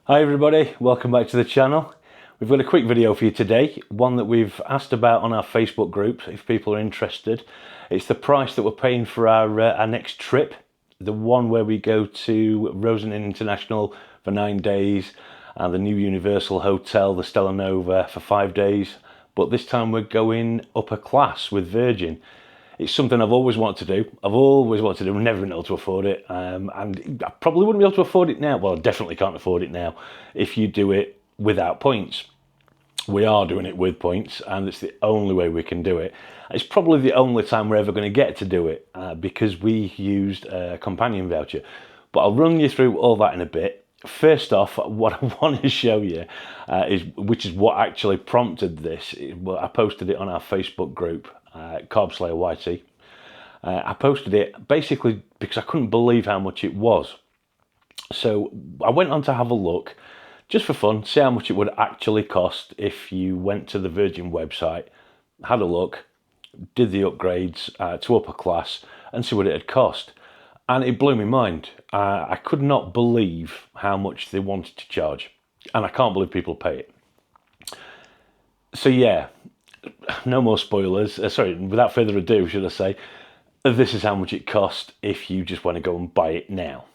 Hi everybody, welcome back to the channel. We've got a quick video for you today, one that we've asked about on our Facebook group if people are interested. It's the price that we're paying for our next trip, the one where we go to Rosen Inn International for 9 days and the new Universal Hotel, the Stella Nova, for 5 days. But this time we're going upper class with Virgin. It's something I've always wanted to do. I've never been able to afford it. And I probably wouldn't be able to afford it now. Well, I definitely can't afford it now if you do it without points. We are doing it with points, and it's the only way we can do it. It's probably the only time we're ever going to get to do it because we used a companion voucher. But I'll run you through all that in a bit. First off, what I want to show you which is what actually prompted this. I posted it on our Facebook group, Carb Slayer YT. I posted it basically because I couldn't believe how much it was. So I went on to have a look, just for fun, see how much it would actually cost if you went to the Virgin website, had a look, did the upgrades to upper class, and see what it had cost. And it blew my mind. I could not believe how much they wanted to charge. And I can't believe people pay it. So yeah, no more spoilers. Without further ado, should I say, this is how much it cost if you just want to go and buy it now.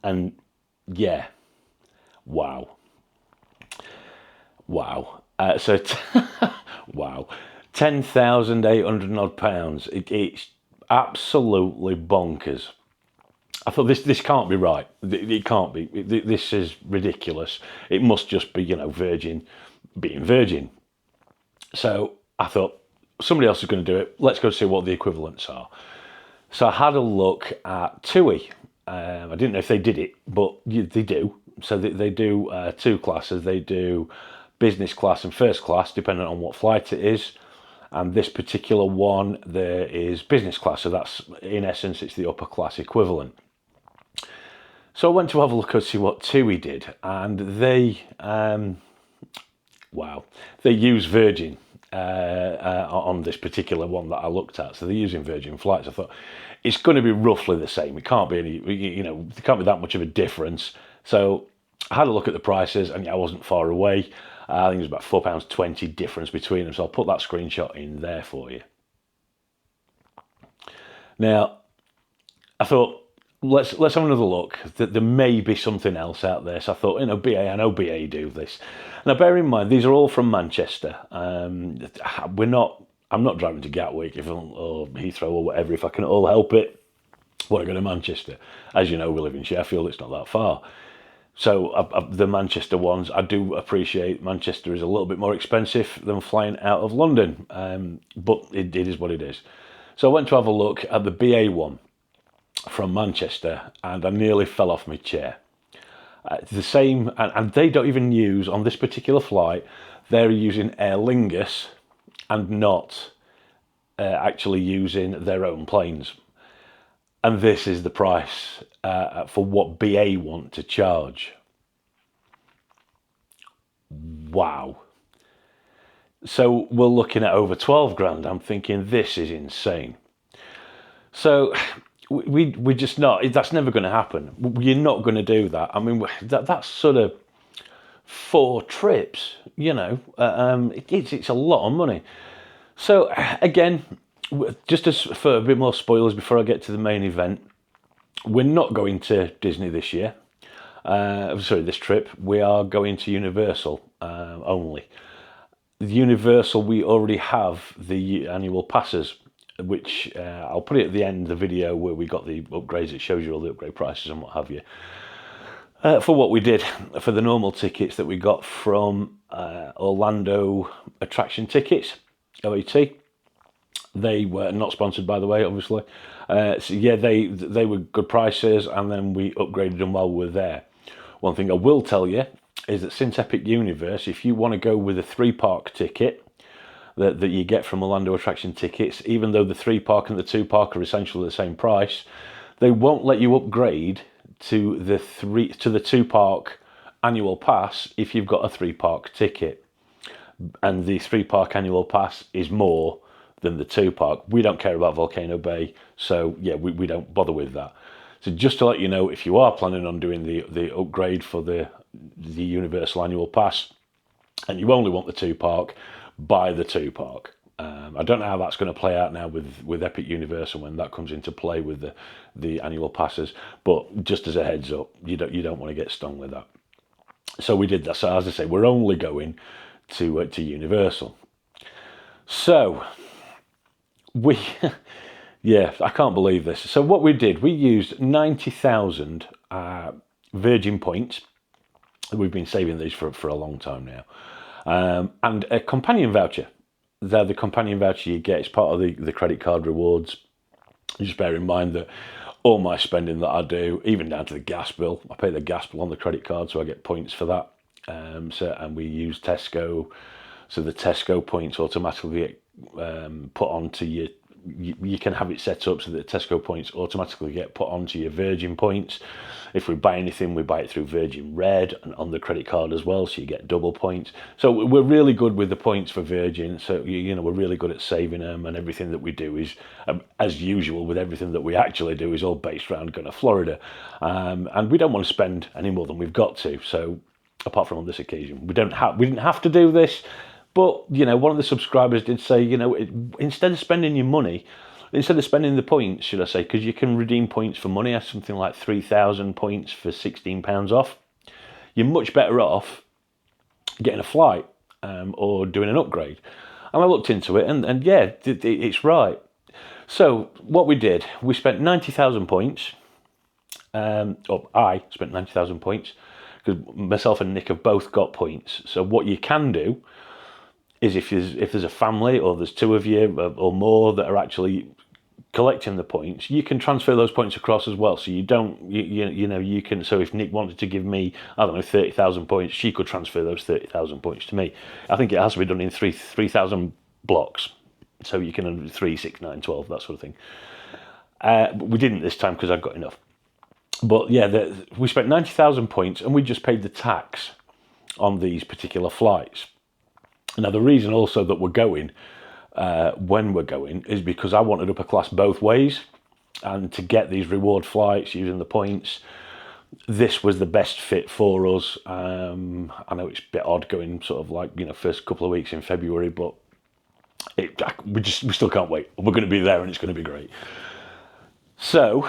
And yeah, wow. Wow. Wow. 10,800 odd pounds. It's absolutely bonkers. I thought this can't be right. It can't be. This is ridiculous. It must just be, Virgin being Virgin. So I thought, somebody else is going to do it. Let's go see what the equivalents are. So I had a look at TUI. I didn't know if they did it, but they do. So they do two classes. They do business class and first class, depending on what flight it is. And this particular one, there is business class. So that's, in essence, it's the upper class equivalent. So I went to have a look and see what TUI did. And they, they use Virgin on this particular one that I looked at. So they're using Virgin flights. I thought it's going to be roughly the same. It can't be any, there can't be that much of a difference. So I had a look at the prices, and I wasn't far away. I think it was about £4.20 difference between them. So I'll put that screenshot in there for you. Now, I thought, let's have another look. There may be something else out there. So I thought, I know BA do this. Now, bear in mind, these are all from Manchester. I'm not driving to Gatwick or Heathrow or whatever if I can all help it. Want to go to Manchester? As you know, we live in Sheffield. It's not that far. So the Manchester ones, I do appreciate. Manchester is a little bit more expensive than flying out of London, but it is what it is. So I went to have a look at the BA one from Manchester, and I nearly fell off my chair. The same, and they don't even use, on this particular flight, they're using Aer Lingus and not actually using their own planes. And this is the price for what BA want to charge. Wow. So we're looking at over 12 grand. I'm thinking this is insane. So we're just not, that's never going to happen. You're not going to do that. I mean, that's sort of 4 trips, it's a lot of money. So again, just for a bit more spoilers before I get to the main event, we're not going to Disney this year. This trip. We are going to Universal only. The Universal, we already have the annual passes, which I'll put it at the end of the video where we got the upgrades. It shows you all the upgrade prices and what have you. For what we did for the normal tickets that we got from Orlando Attraction Tickets, OAT. They were not sponsored, by the way, obviously. So yeah, they were good prices, and then we upgraded them while we were there. One thing I will tell you is that since Epic Universe, if you want to go with a 3-park ticket that you get from Orlando Attraction Tickets, even though the 3-park and the 2-park are essentially the same price, they won't let you upgrade to the 2-park annual pass if you've got a 3-park ticket. And the 3-park annual pass is more than the 2-park. We don't care about Volcano Bay, so yeah, we don't bother with that. So just to let you know, if you are planning on doing the upgrade for the Universal Annual Pass, and you only want the 2-park, buy the 2-park. I don't know how that's going to play out now with Epic Universal when that comes into play with the annual passes. But just as a heads up, you don't want to get stung with that. So we did that. So as I say, we're only going to Universal. So we, yeah, I can't believe this. So what we did, we used 90,000 Virgin points. We've been saving these for a long time now, and a companion voucher. They're the companion voucher you get. It's part of the credit card rewards. Just bear in mind that all my spending that I do, even down to the gas bill, I pay the gas bill on the credit card, so I get points for that. And we use Tesco, so the Tesco points automatically get put onto your. You can have it set up so that Tesco points automatically get put onto your Virgin points. If we buy anything, we buy it through Virgin Red and on the credit card as well, so you get double points. So we're really good with the points for Virgin. So we're really good at saving them, and everything that we do is, as usual, with everything that we actually do, is all based around going to Florida, and we don't want to spend any more than we've got to. So apart from on this occasion, we didn't have to do this. But, one of the subscribers did say, instead of spending your money, instead of spending the points, should I say, because you can redeem points for money, something like 3,000 points for £16 off, you're much better off getting a flight or doing an upgrade. And I looked into it, and yeah, it's right. So what we did, we spent 90,000 points, or I spent 90,000 points, because myself and Nick have both got points. So what you can do is if there's a family or there's two of you or more that are actually collecting the points, you can transfer those points across as well. So you don't, you can. So if Nick wanted to give me, I don't know, 30,000 points, she could transfer those 30,000 points to me. I think it has to be done in 3,000 blocks. So you can 3, 6, 9, 12, that sort of thing. But we didn't this time because I've got enough. But yeah, we spent 90,000 points and we just paid the tax on these particular flights. Now, the reason also that we're going, when we're going, is because I wanted upper class both ways. And to get these reward flights using the points, this was the best fit for us. I know it's a bit odd going sort of like, first couple of weeks in February, but we still can't wait. We're going to be there and it's going to be great. So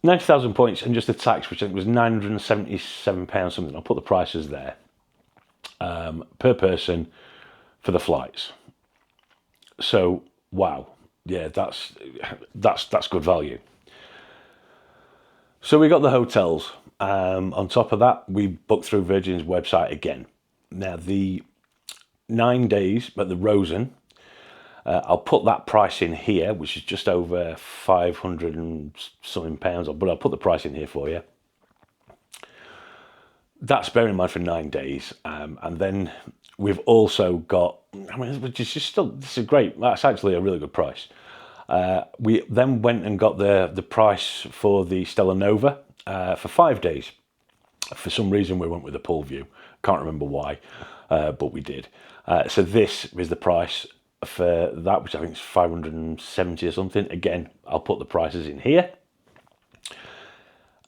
90,000 points and just the tax, which I think was £977 something. I'll put the prices there. Per person for the flights. So wow, yeah, that's good value. So we got the hotels. On top of that, we booked through Virgin's website again. Now the 9 days at the Rosen, I'll put that price in here, which is just over 500 and something pounds, but I'll put the price in here for you. That's bearing in mind for 9 days, and then we've also got, which is just still, this is great. That's actually a really good price. We then went and got the price for the Stella Nova for 5 days. For some reason, we went with the pool view. Can't remember why, but we did. So this is the price for that, which I think is 570 or something. Again, I'll put the prices in here.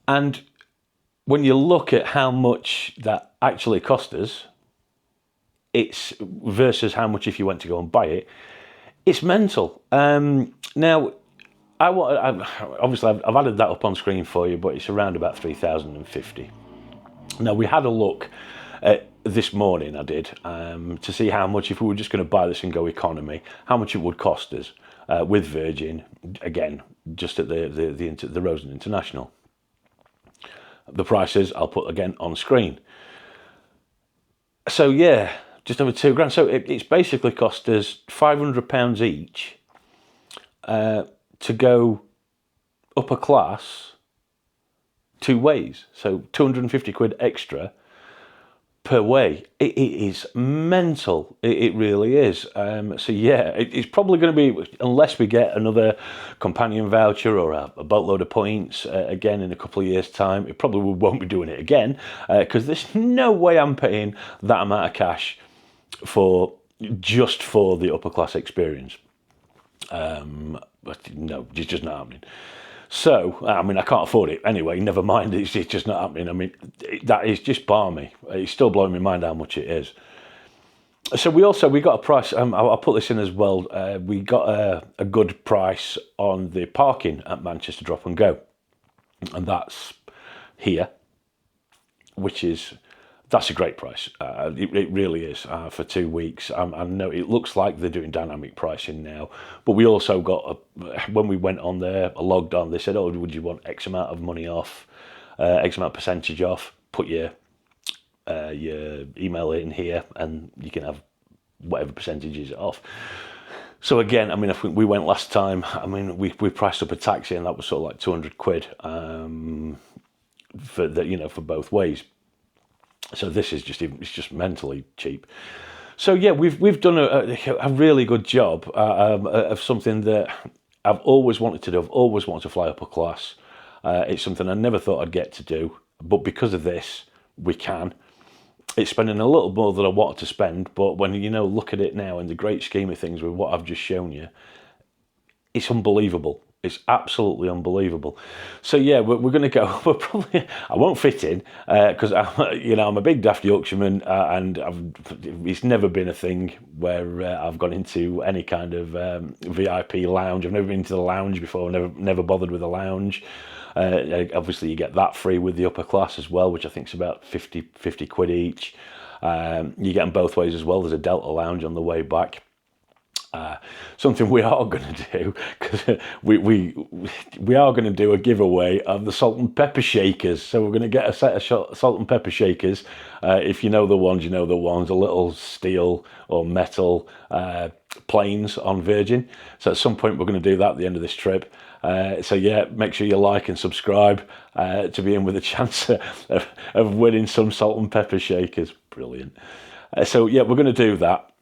And when you look at how much that actually cost us, it's versus how much if you went to go and buy it, it's mental. Now, obviously I've added that up on screen for you, but it's around about 3,050. Now, we had a look at this morning, I did, to see how much, if we were just going to buy this and go economy, how much it would cost us with Virgin, again, just at the Rosen International. The prices I'll put again on screen. So yeah, just over £2,000. So it's basically cost us £500 each to go upper class 2 ways. So 250 quid extra per way. It is mental. It really is. So yeah, it's probably going to be, unless we get another companion voucher or a boatload of points again in a couple of years' time, it probably won't be doing it again, because there's no way I'm paying that amount of cash just for the upper class experience. But no, it's just not happening. So, I mean, I can't afford it anyway, never mind, it's just not happening. I mean, that is just balmy. It's still blowing my mind how much it is. So we got a price, I'll put this in as well, we got a good price on the parking at Manchester Drop and Go. And that's here, that's a great price. It really is for 2 weeks. I know it looks like they're doing dynamic pricing now, but we also got, when we went on there, logged on, they said, oh, would you want X amount of money off, X amount of percentage off, put your email in here and you can have whatever percentages off. So again, I mean, if we went last time, I mean, we priced up a taxi and that was sort of like 200 quid for the, for both ways. So this is it's just mentally cheap. So yeah, we've done a really good job of something that I've always wanted to do. I've always wanted to fly upper class. It's something I never thought I'd get to do, but because of this, we can. It's spending a little more than I wanted to spend, but when look at it now in the great scheme of things with what I've just shown you, it's unbelievable. It's absolutely unbelievable. So yeah, we're going to go. We're probably, I won't fit in because I'm a big daft Yorkshireman, and it's never been a thing where I've gone into any kind of VIP lounge. I've never been to the lounge before. Never bothered with a lounge. Obviously, you get that free with the upper class as well, which I think is about 50 quid each. You get them both ways as well. There's a Delta lounge on the way back. Something we are going to do, because we are going to do a giveaway of the salt and pepper shakers. So we're going to get a set of salt and pepper shakers. If you know the ones, a little steel or metal planes on Virgin. So at some point we're going to do that at the end of this trip. So yeah, make sure you like and subscribe to be in with a chance of winning some salt and pepper shakers. Brilliant. So yeah, we're going to do that.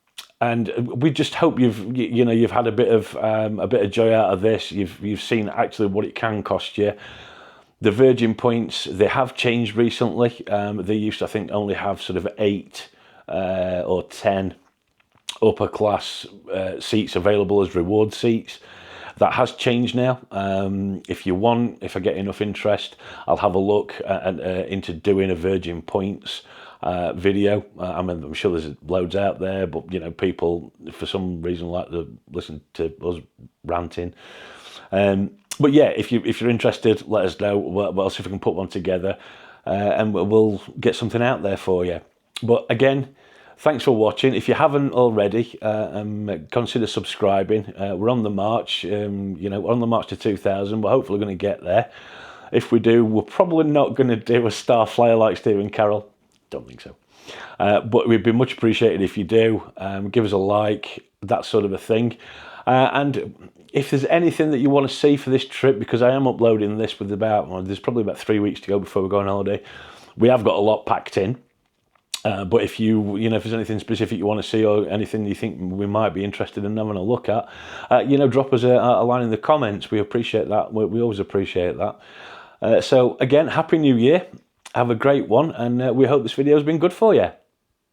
And we just hope you've had a bit of joy out of this. You've seen actually what it can cost you. The Virgin points, they have changed recently. They used to, I think, only have sort of 8 or 10 upper class seats available as reward seats. That has changed now. If I get enough interest, I'll have a look into doing a Virgin points video. I'm sure there's loads out there, but people for some reason like to listen to us ranting. But yeah, if you're interested, let us know. We'll see if we can put one together, and we'll get something out there for you. But again, thanks for watching. If you haven't already, consider subscribing. We're on the march. We're on the march to 2,000. We're hopefully going to get there. If we do, we're probably not going to do a star flyer like Stephen Carroll. Don't think so. But we'd be much appreciated if you do. Give us a like, that sort of a thing. And if there's anything that you want to see for this trip, because I am uploading this with there's probably about 3 weeks to go before we go on holiday. We have got a lot packed in. But if if there's anything specific you want to see or anything you think we might be interested in having a look at, drop us a line in the comments. We appreciate that. We always appreciate that. So again, Happy New Year. Have a great one, and we hope this video has been good for you.